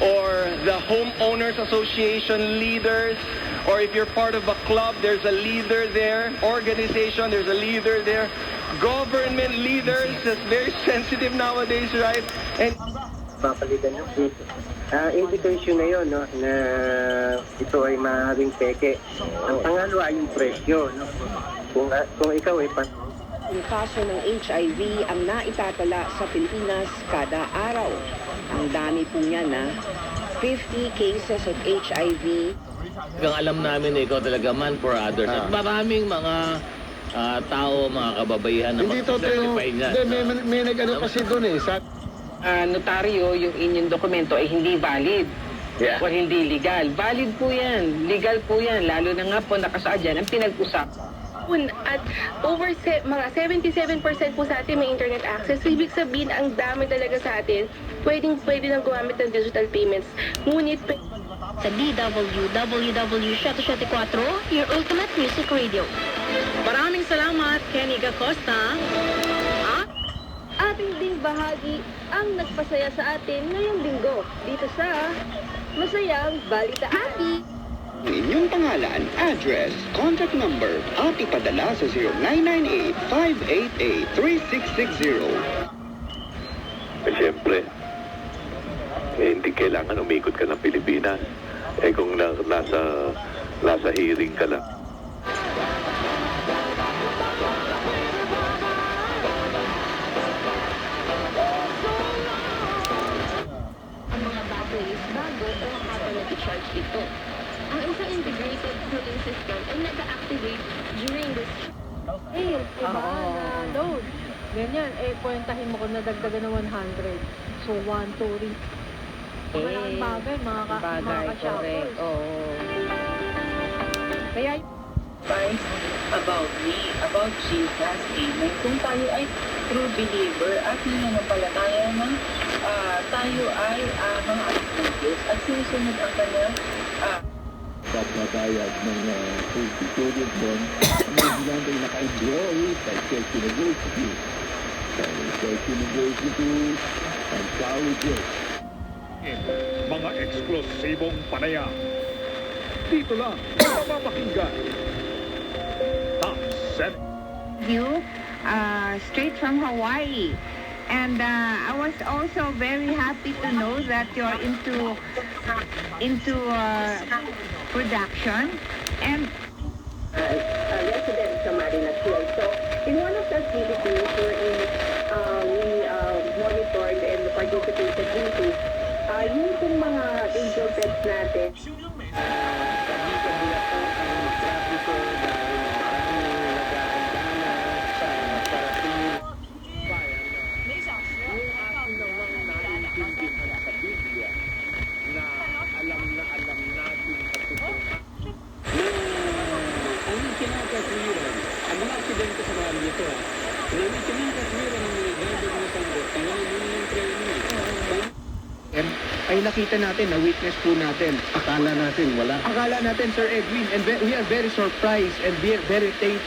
or the homeowners association leaders, or if you're part of a club, there's a leader there. Organization, there's a leader there. Government leaders, that's very sensitive nowadays, right? And papalitan yung indication na yun, no, na ito ay maaaring peke. Ang pangalawa ay yung presyo, no? Kung ikaw ay Ang kaso ng HIV ang naitatala sa Pilipinas kada araw. Ang dami po niya na 50 cases of HIV. Hanggang alam namin na ikaw talaga man for others. At maraming mga tao, mga kababaihan na mag-certify niya. May nag-ano kasi doon eh. Notaryo, yung inyong dokumento ay hindi valid. Yeah. O hindi legal. Valid po yan. Legal po yan. Lalo na nga po nakasaad dyan ang pinag-usap. At over mga 77% po sa atin may internet access. So, ibig sabihin, ang dami talaga sa atin, pwede nang gumamit ng digital payments. Ngunit sa DWWW774, your ultimate music radio. Maraming salamat, Kenny Gacosta. Ating ding bahagi ang nagpasaya sa atin ngayong linggo dito sa Masayang Balitaan. Inyong pangalan, address, contact number at ipadala sa 0998-588-3660. Siyempre, hindi kailangan umikot ka ng Pilipinas. Kung nasa hearing ka lang. Ang mga batteries bago o habang nag-charge ito. Ang isang integrated cooling system ay nag-activate during this Load. Ganyan, kwentahin mo kung nadagdagan na 100. So, 1, 2, 3. Malaking bagay, mga ka-shoppers. Kaya, about me, about Jesus, amen. Kung tayo ay true believer at nananampalataya na tayo ay mga anak ng Diyos at sinusunod ang kanyang Pagbabayad ng student loan, ang mga ay naka-enroll sa Church University. Sa Church University and colleges. Mga eksklusibong panayam. Dito lang, mapapakinggan. Top 7. You, straight from Hawaii. And I was also very happy to know that you're into production and Resident sa Marinas Hill. So, in one of the activities we monitored and participated into yung kung mga angel pets natin. Ang mga aksidente sa mga dito, may kinakaswira ng mga driver ng sanggot, tanggalin mo yung training. Ay nakita natin, na-witness po natin. Akala natin wala. Akala natin, Sir Edwin, and we are very surprised and very thankful.